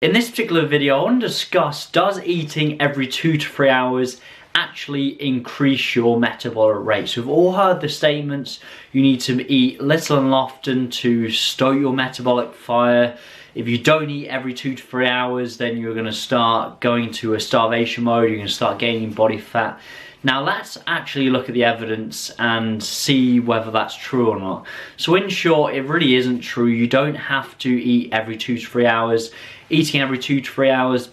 In this particular video, I want to discuss, does eating every 2 to 3 hours actually increase your metabolic rate? So we've all heard the statements, you need to eat little and often to stoke your metabolic fire. If you don't eat every 2 to 3 hours, then you're going to start going to a starvation mode, you're going to start gaining body fat. Now let's actually look at the evidence and see whether that's true or not. So in short, it really isn't true. You don't have to eat every 2 to 3 hours. Eating every 2 to 3 hours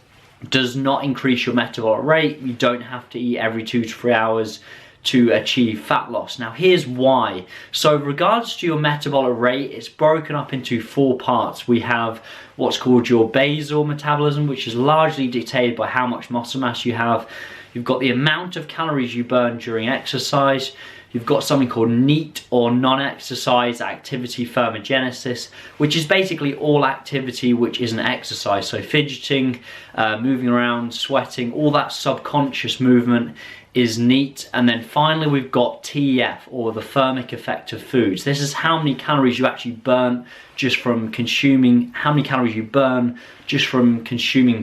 does not increase your metabolic rate. You don't have to eat every 2 to 3 hours to achieve fat loss. Now here's why. So with regards to your metabolic rate, it's broken up into 4 parts. We have what's called your basal metabolism, which is largely dictated by how much muscle mass you have. You've got the amount of calories you burn during exercise. You've got something called NEAT, or non-exercise activity thermogenesis, which is basically all activity which isn't exercise. So fidgeting, moving around, sweating, all that subconscious movement is NEAT. And then finally we've got TEF, or the thermic effect of foods. This is how many calories you actually burn just from consuming,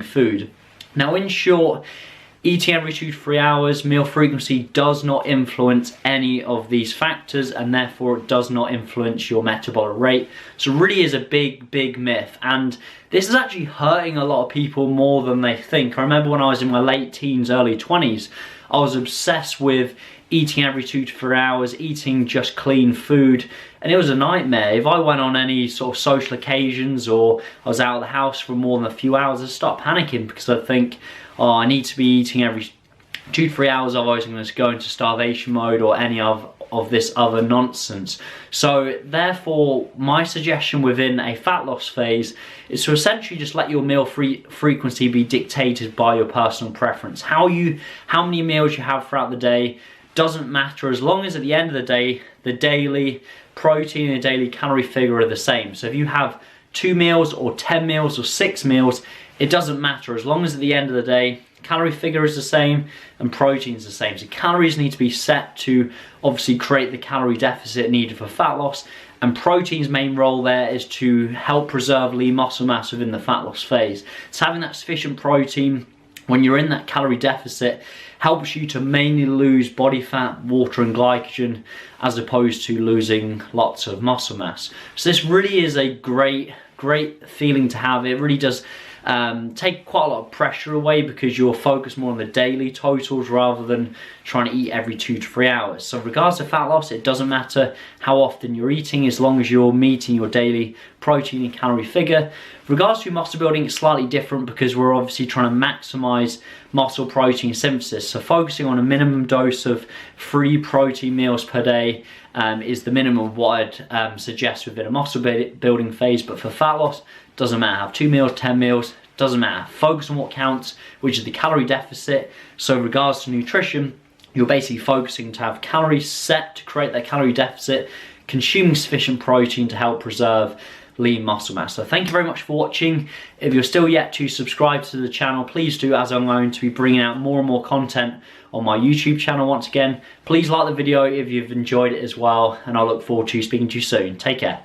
food. Now in short, eating every 2 to 3 hours, meal frequency does not influence any of these factors, and therefore it does not influence your metabolic rate. So it really is a big myth, and this is actually hurting a lot of people more than they think. I remember when I was in my late teens, early 20s, I was obsessed with eating every 2 to 3 hours, eating just clean food, and it was a nightmare. If I went on any sort of social occasions or I was out of the house for more than a few hours, I'd start panicking because I'd think, oh, I need to be eating every 2 to 3 hours, otherwise I'm going to go into starvation mode or any of this other nonsense. So therefore, my suggestion within a fat loss phase is to essentially just let your meal frequency be dictated by your personal preference. How many meals you have throughout the day doesn't matter, as long as at the end of the day, the daily protein and the daily calorie figure are the same. So if you have 2 meals or 10 meals or 6 meals, it doesn't matter, as long as at the end of the day, calorie figure is the same and protein is the same. So calories need to be set to obviously create the calorie deficit needed for fat loss, and protein's main role there is to help preserve lean muscle mass within the fat loss phase. So having that sufficient protein when you're in that calorie deficit helps you to mainly lose body fat, water and glycogen, as opposed to losing lots of muscle mass. So this really is a great feeling to have. It really does take quite a lot of pressure away, because you're focused more on the daily totals rather than trying to eat every 2 to 3 hours. So in regards to fat loss, it doesn't matter how often you're eating, as long as you're meeting your daily protein and calorie figure. In regards to muscle building, it's slightly different, because we're obviously trying to maximize muscle protein synthesis. So focusing on a minimum dose of 3 protein meals per day is the minimum of what I'd suggest within a muscle building phase. But for fat loss, doesn't matter, have 2 meals, 10 meals, doesn't matter. Focus on what counts, which is the calorie deficit. So in regards to nutrition, you're basically focusing to have calories set to create that calorie deficit, consuming sufficient protein to help preserve lean muscle mass. So thank you very much for watching. If you're still yet to subscribe to the channel, please do, as I'm going to be bringing out more and more content on my YouTube channel once again. Please like the video if you've enjoyed it as well, and I look forward to speaking to you soon. Take care.